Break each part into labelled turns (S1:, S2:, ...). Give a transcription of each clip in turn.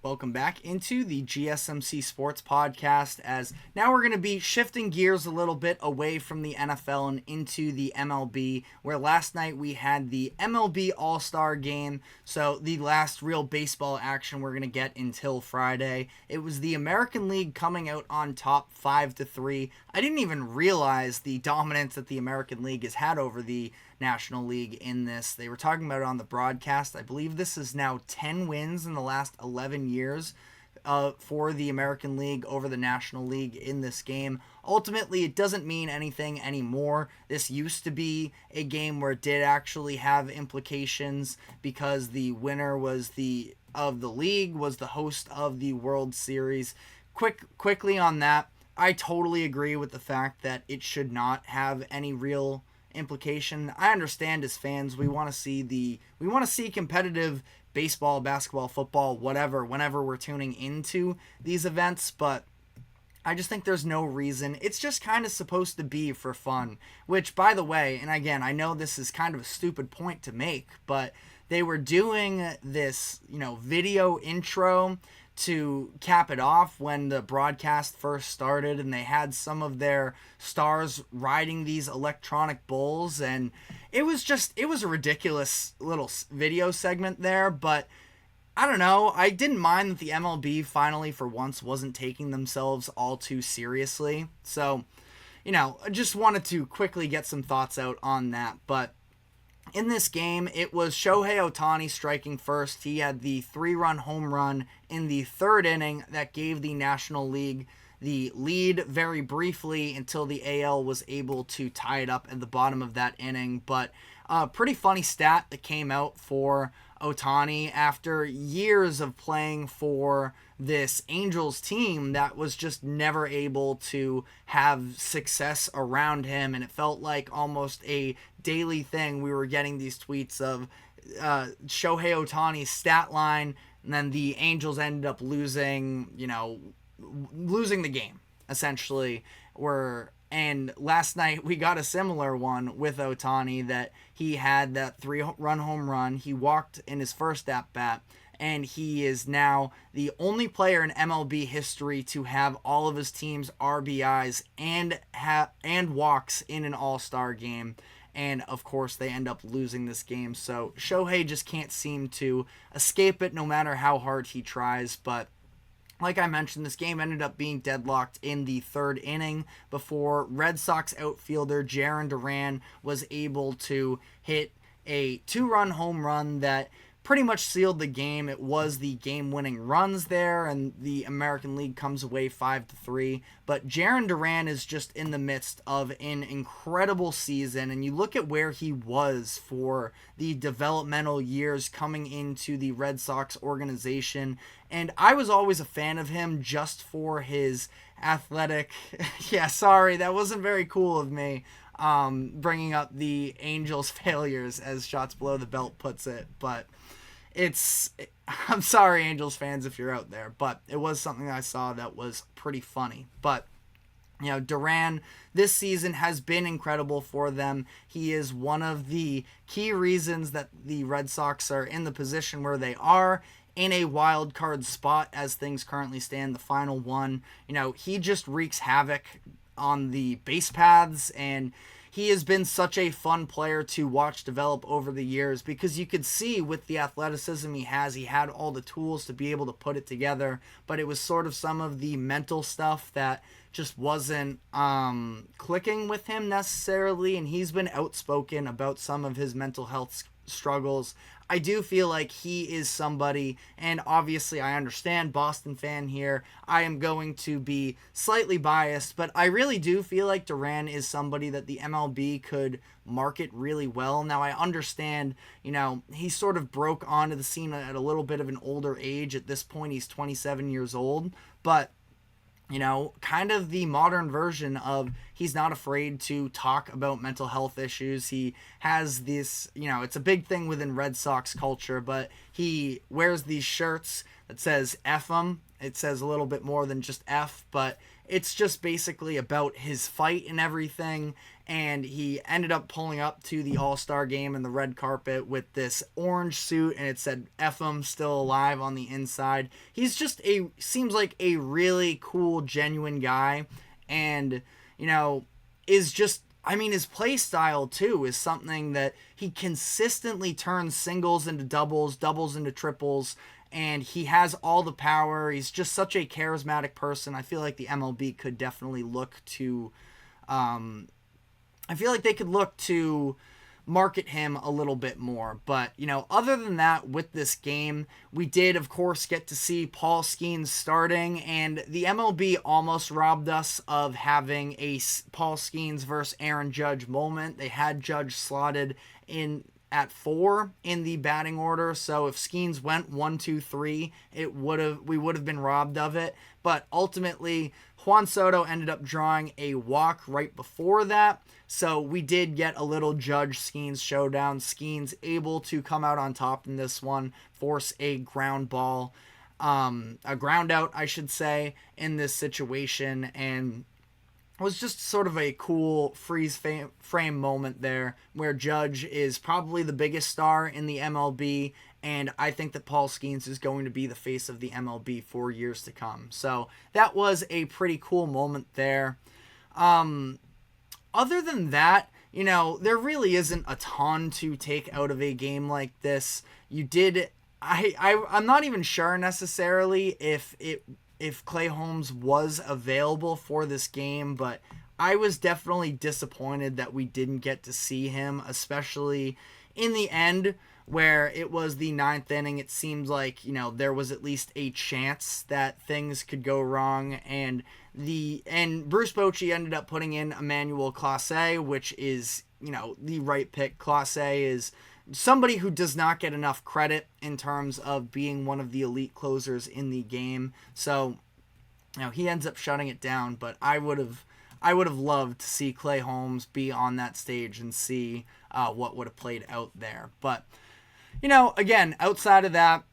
S1: Welcome back into the GSMC Sports Podcast, as now we're going to be shifting gears a little bit away from the NFL and into the MLB, where last night we had the MLB All-Star Game, so the last real baseball action we're going to get until Friday. It was the American League coming out on top 5-3. I didn't even realize the dominance that the American League has had over the National League in this. They were talking about it on the broadcast. I believe this is now 10 wins in the last 11 years for the American League over the National League in this game. Ultimately, it doesn't mean anything anymore. This used to be a game where it did actually have implications because the winner was of the league was the host of the World Series. Quickly on that, I totally agree with the fact that it should not have any real implication. I understand as fans we want to see competitive baseball, basketball, football, whatever, whenever we're tuning into these events, but I just think there's no reason. It's just kind of supposed to be for fun, which, by the way, and again, I know this is kind of a stupid point to make, but they were doing this, video intro to cap it off when the broadcast first started, and they had some of their stars riding these electronic bulls, and it was a ridiculous little video segment there, but I don't know, I didn't mind that the MLB finally for once wasn't taking themselves all too seriously. So, I just wanted to quickly get some thoughts out on that. But in this game, it was Shohei Ohtani striking first. He had the 3-run home run in the third inning that gave the National League the lead very briefly until the AL was able to tie it up at the bottom of that inning. But a pretty funny stat that came out for Ohtani after years of playing for this Angels team that was just never able to have success around him, and it felt like almost a daily thing. We were getting these tweets of Shohei Ohtani's stat line, and then the Angels ended up losing the game, essentially. And last night we got a similar one with Ohtani, that he had that 3-run home run. He walked in his first at-bat, and he is now the only player in MLB history to have all of his team's RBIs and walks in an All-Star game. And, of course, they end up losing this game. So Shohei just can't seem to escape it no matter how hard he tries. But like I mentioned, this game ended up being deadlocked in the third inning before Red Sox outfielder Jarren Duran was able to hit a 2-run home run that pretty much sealed the game. It was the game-winning runs there, and the American League comes away 5-3. But Jarren Duran is just in the midst of an incredible season, and you look at where he was for the developmental years coming into the Red Sox organization, and I was always a fan of him just for his athletic... yeah, sorry, that wasn't very cool of me, bringing up the Angels' failures, as Shots Below the Belt puts it, but I'm sorry, Angels fans, if you're out there, but it was something I saw that was pretty funny. But, Duran this season has been incredible for them. He is one of the key reasons that the Red Sox are in the position where they are, in a wild card spot as things currently stand, the final one. He just wreaks havoc on the base paths, and he has been such a fun player to watch develop over the years, because you could see with the athleticism he had all the tools to be able to put it together, but it was sort of some of the mental stuff that just wasn't clicking with him necessarily, and he's been outspoken about some of his mental health struggles. I do feel like he is somebody, and obviously I understand, Boston fan here, I am going to be slightly biased, but I really do feel like Duran is somebody that the MLB could market really well. Now, I understand, he sort of broke onto the scene at a little bit of an older age. At this point, he's 27 years old, but kind of the modern version of he's not afraid to talk about mental health issues. He has this, it's a big thing within Red Sox culture, but he wears these shirts that says F 'em. It says a little bit more than just F, but it's just basically about his fight and everything. and he ended up pulling up to the All-Star Game in the red carpet with this orange suit, and it said "F him, still alive" on the inside. He's just seems like a really cool, genuine guy, and is just, his play style too is something that he consistently turns singles into doubles, doubles into triples, and he has all the power. He's just such a charismatic person. I feel like the MLB could definitely look to I feel like they could look to market him a little bit more. But, other than that, with this game, we did, of course, get to see Paul Skenes starting, and the MLB almost robbed us of having a Paul Skenes versus Aaron Judge moment. They had Judge slotted in at 4 in the batting order, so if Skenes went 1, 2, 3, we would have been robbed of it. But ultimately, Juan Soto ended up drawing a walk right before that, so we did get a little Judge-Skenes showdown. Skenes able to come out on top in this one, force a ground out, I should say, in this situation, and it was just sort of a cool freeze frame moment there where Judge is probably the biggest star in the MLB, and I think that Paul Skenes is going to be the face of the MLB for years to come. So that was a pretty cool moment there. Other than that, there really isn't a ton to take out of a game like this. I'm not even sure necessarily if Clay Holmes was available for this game, but I was definitely disappointed that we didn't get to see him, especially in the end where it was the 9th inning. It seemed like, there was at least a chance that things could go wrong, and Bruce Bochy ended up putting in Emmanuel Clase, which is, the right pick. Clase is somebody who does not get enough credit in terms of being one of the elite closers in the game. So, he ends up shutting it down, but I would have loved to see Clay Holmes be on that stage and see what would have played out there. But, again, outside of that,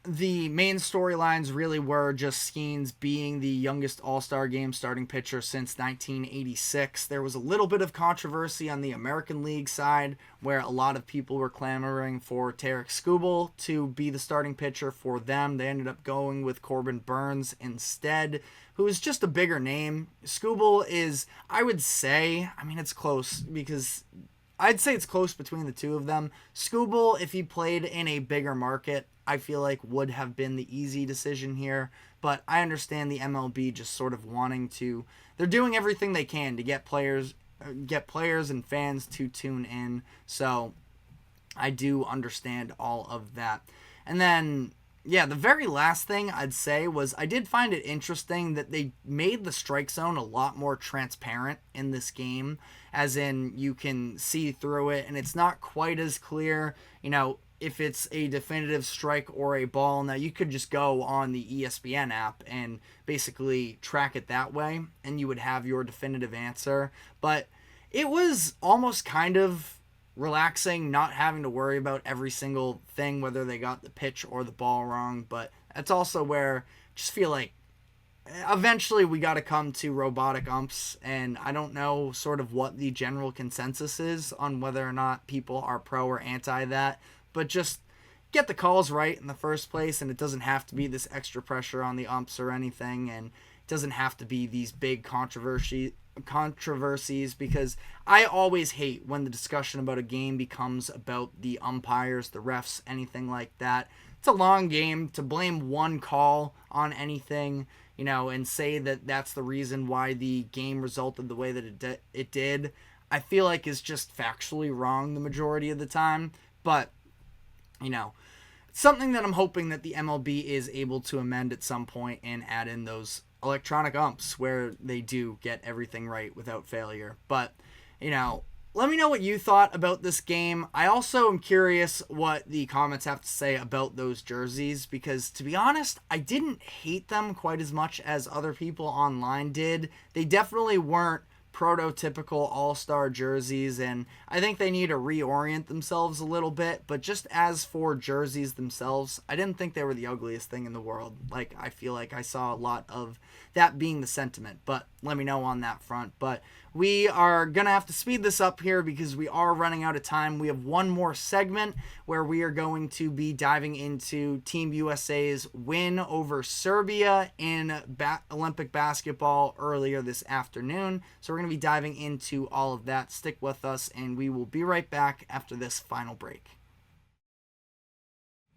S1: the main storylines really were just Skenes being the youngest All-Star Game starting pitcher since 1986. There was a little bit of controversy on the American League side where a lot of people were clamoring for Tarek Skubal to be the starting pitcher for them. They ended up going with Corbin Burns instead, who is just a bigger name. Skubal is, I would say, it's close because I'd say it's close between the two of them. Skubal, if he played in a bigger market, I feel like would have been the easy decision here, but I understand the MLB just sort of wanting to, they're doing everything they can to get players and fans to tune in, so I do understand all of that. And then, the very last thing I'd say was I did find it interesting that they made the strike zone a lot more transparent in this game, as in you can see through it, and it's not quite as clear, if it's a definitive strike or a ball. Now, you could just go on the ESPN app and basically track it that way, and you would have your definitive answer. But it was almost kind of relaxing not having to worry about every single thing, whether they got the pitch or the ball wrong. But that's also where I just feel like eventually we got to come to robotic umps, and I don't know sort of what the general consensus is on whether or not people are pro or anti that. But just get the calls right in the first place, and it doesn't have to be this extra pressure on the umps or anything, and it doesn't have to be these big controversies, because I always hate when the discussion about a game becomes about the umpires, the refs, anything like that. It's a long game. To blame one call on anything, and say that that's the reason why the game resulted the way that it did, I feel like is just factually wrong the majority of the time. But it's something that I'm hoping that the MLB is able to amend at some point and add in those electronic umps where they do get everything right without failure. But, let me know what you thought about this game. I also am curious what the comments have to say about those jerseys, because to be honest, I didn't hate them quite as much as other people online did. They definitely weren't prototypical all-star jerseys, and I think they need to reorient themselves a little bit. But just as for jerseys themselves, I didn't think they were the ugliest thing in the world. Like, I feel like I saw a lot of that being the sentiment, but let me know on that front. But we are going to have to speed this up here because we are running out of time. We have one more segment where we are going to be diving into Team USA's win over Serbia in Olympic basketball earlier this afternoon. So we're going to be diving into all of that. Stick with us, and we will be right back after this final break.